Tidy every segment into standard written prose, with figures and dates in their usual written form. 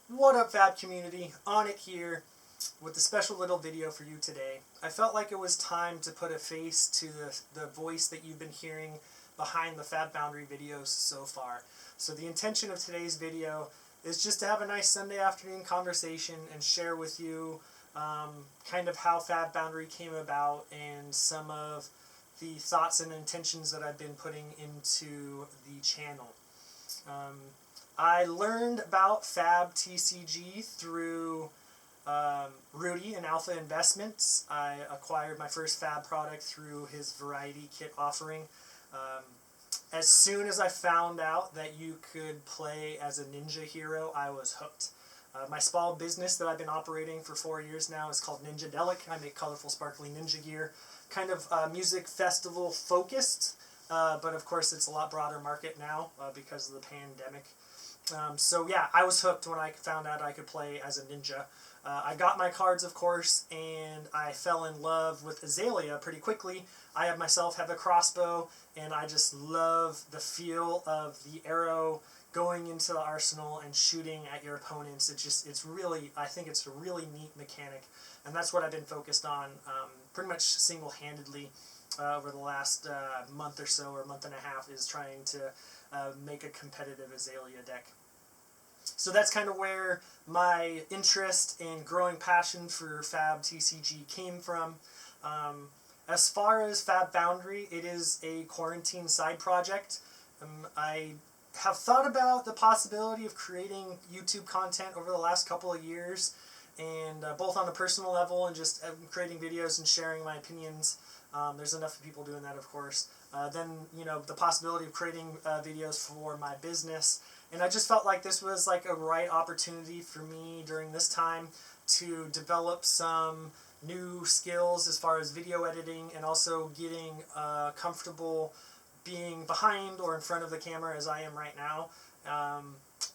What up, FaB community? On it here with a special little video for you today. I felt like it was time to put a face to the voice that you've been hearing behind the FaB Foundry videos so far. So the intention of today's video is just to have a nice Sunday afternoon conversation and share with you kind of how FaB Foundry came about and some of the thoughts and intentions that I've been putting into the channel. I learned about FaB TCG through Rudy and Alpha Investments. I acquired my first FaB product through his variety kit offering. As soon as I found out that you could play as a ninja hero, I was hooked. My small business that I've been operating for 4 years now is called Ninjadelic. I make colorful, sparkly ninja gear, kind of music festival focused, but of course it's a lot broader market now because of the pandemic. So yeah, I was hooked when I found out I could play as a ninja. I got my cards, of course, and I fell in love with Azalea pretty quickly. I myself have a crossbow, and I just love the feel of the arrow going into the arsenal and shooting at your opponents. I think it's a really neat mechanic, and that's what I've been focused on pretty much single-handedly over the last month or so, or month and a half, is trying to make a competitive Azalea deck. So that's kind of where my interest and growing passion for FaB TCG came from. As far as FaB Foundry, it is a quarantine side project. I have thought about the possibility of creating YouTube content over the last couple of years, and both on a personal level and just creating videos and sharing my opinions. There's enough people doing that, of course. Then, the possibility of creating videos for my business. And I just felt like this was like a right opportunity for me during this time to develop some new skills as far as video editing, and also getting comfortable being behind or in front of the camera as I am right now.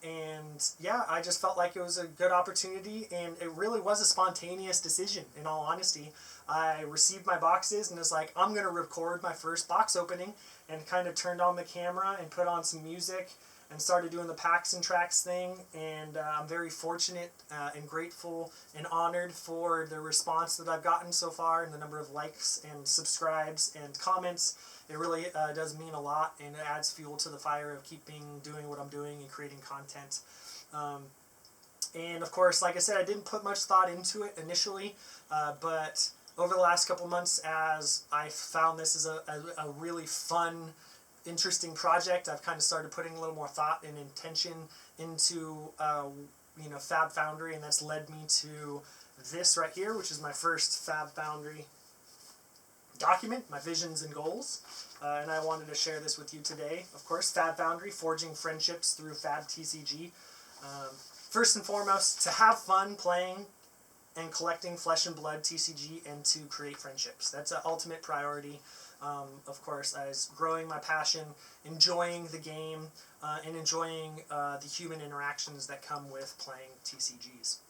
And yeah, I just felt like it was a good opportunity, and it really was a spontaneous decision, in all honesty. I received my boxes and was like, I'm going to record my first box opening, and kind of turned on the camera and put on some music and started doing the packs and tracks thing. And I'm very fortunate and grateful and honored for the response that I've gotten so far, and the number of likes and subscribes and comments. It really does mean a lot, and it adds fuel to the fire of doing what I'm doing and creating content. And of course, like I said, I didn't put much thought into it initially, but over the last couple months, as I found this as a really fun, interesting project, I've kind of started putting a little more thought and intention into FaB Foundry, and that's led me to this right here, which is my first FaB Foundry document, my visions and goals, and I wanted to share this with you today. Of course, FaB Foundry, forging friendships through FaB TCG. First and foremost, to have fun playing and collecting flesh and blood TCG, and to create friendships. That's an ultimate priority. Of course, as growing my passion, enjoying the game, and enjoying the human interactions that come with playing TCGs.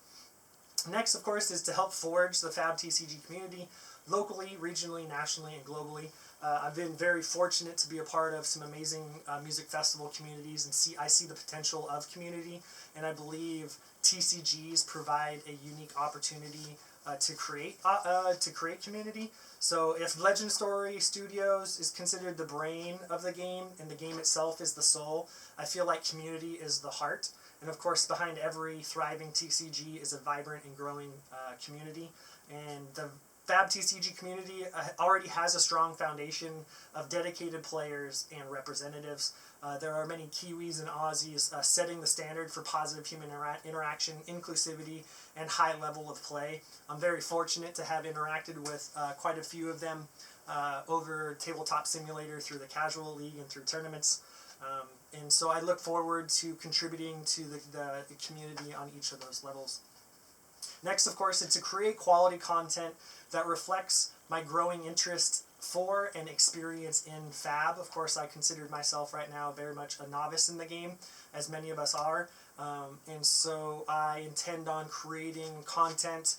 Next, of course, is to help forge the FaB TCG community locally, regionally, nationally, and globally. I've been very fortunate to be a part of some amazing music festival communities, and I see the potential of community, and I believe TCGs provide a unique opportunity to create community. So if Legend Story Studios is considered the brain of the game, and the game itself is the soul, I feel like community is the heart. And of course, behind every thriving TCG is a vibrant and growing community. And the FaB TCG community already has a strong foundation of dedicated players and representatives. There are many Kiwis and Aussies setting the standard for positive human interaction, inclusivity, and high level of play. I'm very fortunate to have interacted with quite a few of them over Tabletop Simulator, through the Casual League, and through tournaments. And so I look forward to contributing to the community on each of those levels. Next, of course, is to create quality content that reflects my growing interest for and experience in FaB. Of course, I consider myself right now very much a novice in the game, as many of us are. And so I intend on creating content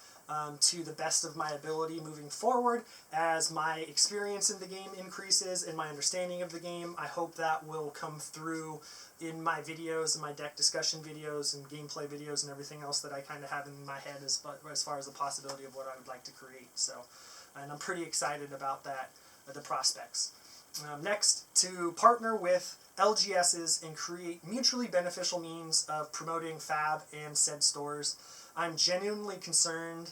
to the best of my ability moving forward. As my experience in the game increases and my understanding of the game, I hope that will come through in my videos and my deck discussion videos and gameplay videos and everything else that I kind of have in my head as far as the possibility of what I would like to create. So, and I'm pretty excited about that, the prospects. Next, to partner with LGSs and create mutually beneficial means of promoting FaB and said stores. I'm genuinely concerned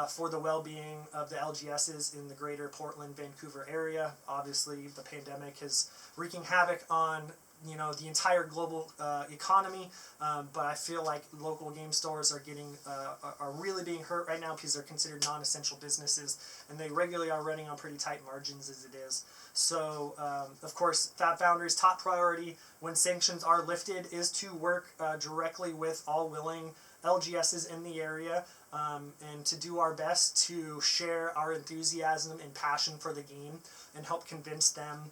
for the well-being of the LGSs in the greater Portland, Vancouver area. Obviously, the pandemic is wreaking havoc on the entire global economy, but I feel like local game stores are really being hurt right now because they're considered non-essential businesses, and they regularly are running on pretty tight margins as it is. So, of course, FaB Foundry's top priority when sanctions are lifted is to work directly with all willing LGSs in the area, and to do our best to share our enthusiasm and passion for the game and help convince them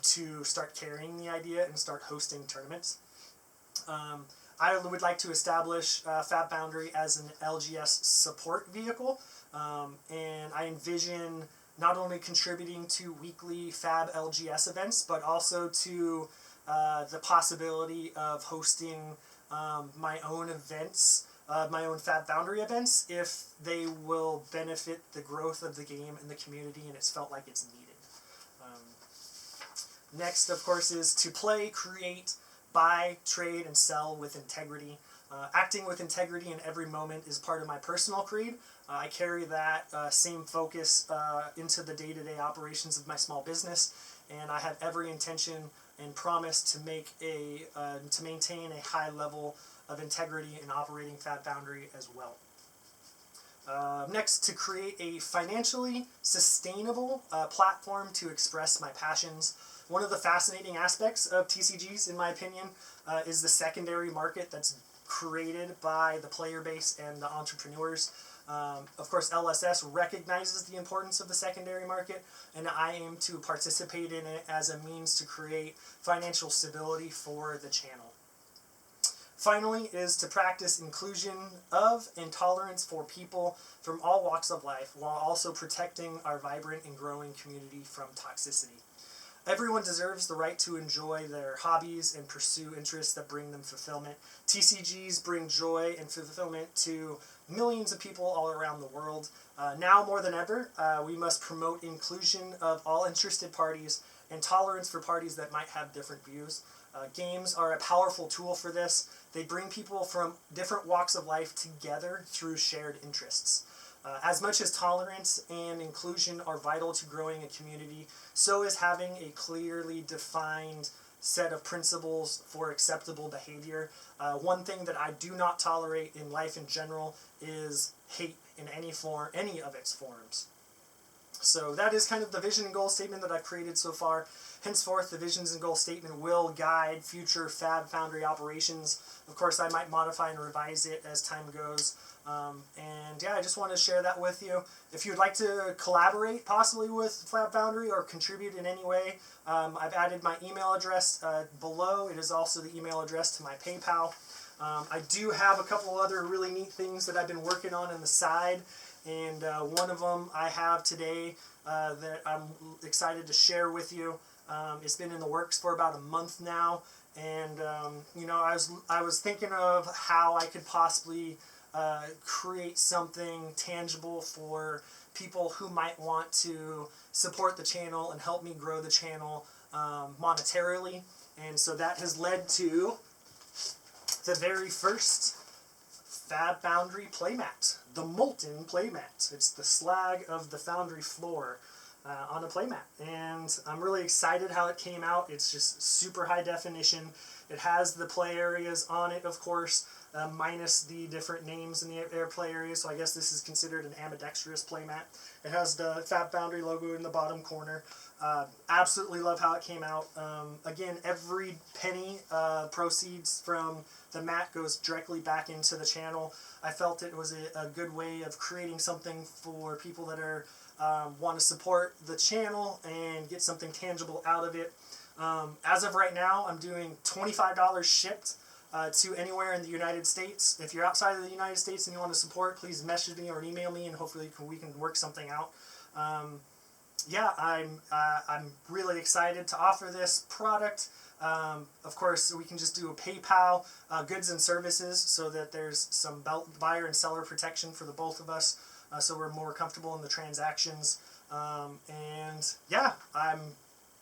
to start carrying the idea and start hosting tournaments. I would like to establish FaB Foundry as an LGS support vehicle, and I envision not only contributing to weekly FaB LGS events, but also to the possibility of hosting my own events, my own FaB Foundry events, if they will benefit the growth of the game and the community and it's felt like it's needed. Next, of course, is to play, create, buy, trade, and sell with integrity. Acting with integrity in every moment is part of my personal creed. I carry that same focus into the day-to-day operations of my small business, and I have every intention and promise to maintain a high level of integrity in operating FaB Foundry as well. Next, to create a financially sustainable platform to express my passions. One of the fascinating aspects of TCGs, in my opinion, is the secondary market that's created by the player base and the entrepreneurs. Of course, LSS recognizes the importance of the secondary market, and I aim to participate in it as a means to create financial stability for the channel. Finally, is to practice inclusion of and tolerance for people from all walks of life, while also protecting our vibrant and growing community from toxicity. Everyone deserves the right to enjoy their hobbies and pursue interests that bring them fulfillment. TCGs bring joy and fulfillment to millions of people all around the world. Now more than ever, we must promote inclusion of all interested parties and tolerance for parties that might have different views. Games are a powerful tool for this. They bring people from different walks of life together through shared interests. As much as tolerance and inclusion are vital to growing a community, so is having a clearly defined set of principles for acceptable behavior. One thing that I do not tolerate in life in general is hate in any form, any of its forms. So that is kind of the vision and goal statement that I've created so far. Henceforth, the visions and goal statement will guide future FaB Foundry operations. Of course, I might modify and revise it as time goes. And yeah, I just want to share that with you. If you'd like to collaborate possibly with FaB Foundry or contribute in any way, I've added my email address below. It is also the email address to my PayPal. I do have a couple other really neat things that I've been working on the side, and one of them I have today that I'm excited to share with you. It's been in the works for about a month now, and I was thinking of how I could possibly create something tangible for people who might want to support the channel and help me grow the channel monetarily. And so that has led to the very first FaB Foundry playmat, the Molten playmat. It's the slag of the Foundry floor on a playmat, and I'm really excited how it came out. It's just super high definition. It has the play areas on it, of course, minus the different names in the airplay areas, so I guess this is considered an ambidextrous playmat. It has the FaB Foundry logo in the bottom corner. Absolutely love how it came out. Again, every penny proceeds from the mat goes directly back into the channel. I felt it was a good way of creating something for people that are want to support the channel and get something tangible out of it. As of right now, I'm doing $25 shipped to anywhere in the United States. If you're outside of the United States and you want to support, please message me or email me, and hopefully we can work something out. Yeah, I'm really excited to offer this product. Of course, we can just do a PayPal, goods and services, so that there's some buyer and seller protection for the both of us, so we're more comfortable in the transactions. And yeah,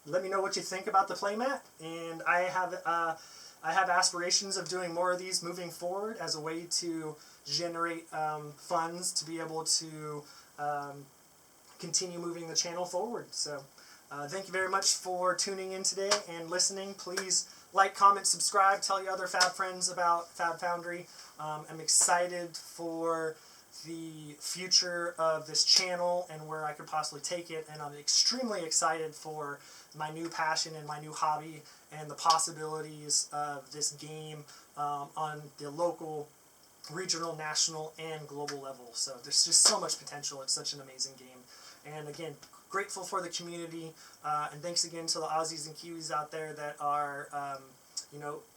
let me know what you think about the playmat, and I have aspirations of doing more of these moving forward as a way to generate funds to be able to continue moving the channel forward. So thank you very much for tuning in today and listening. Please like, comment, subscribe, tell your other FaB friends about FaB Foundry. I'm excited for the future of this channel and where I could possibly take it, and I'm extremely excited for my new passion and my new hobby and the possibilities of this game on the local, regional, national, and global level. So there's just so much potential. It's such an amazing game. And again, grateful for the community, and thanks again to the Aussies and Kiwis out there that are,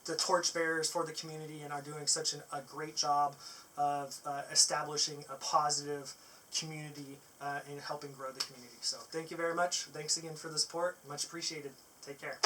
the torchbearers for the community and are doing such a great job of establishing a positive community and helping grow the community. So thank you very much. Thanks again for the support. Much appreciated. Take care.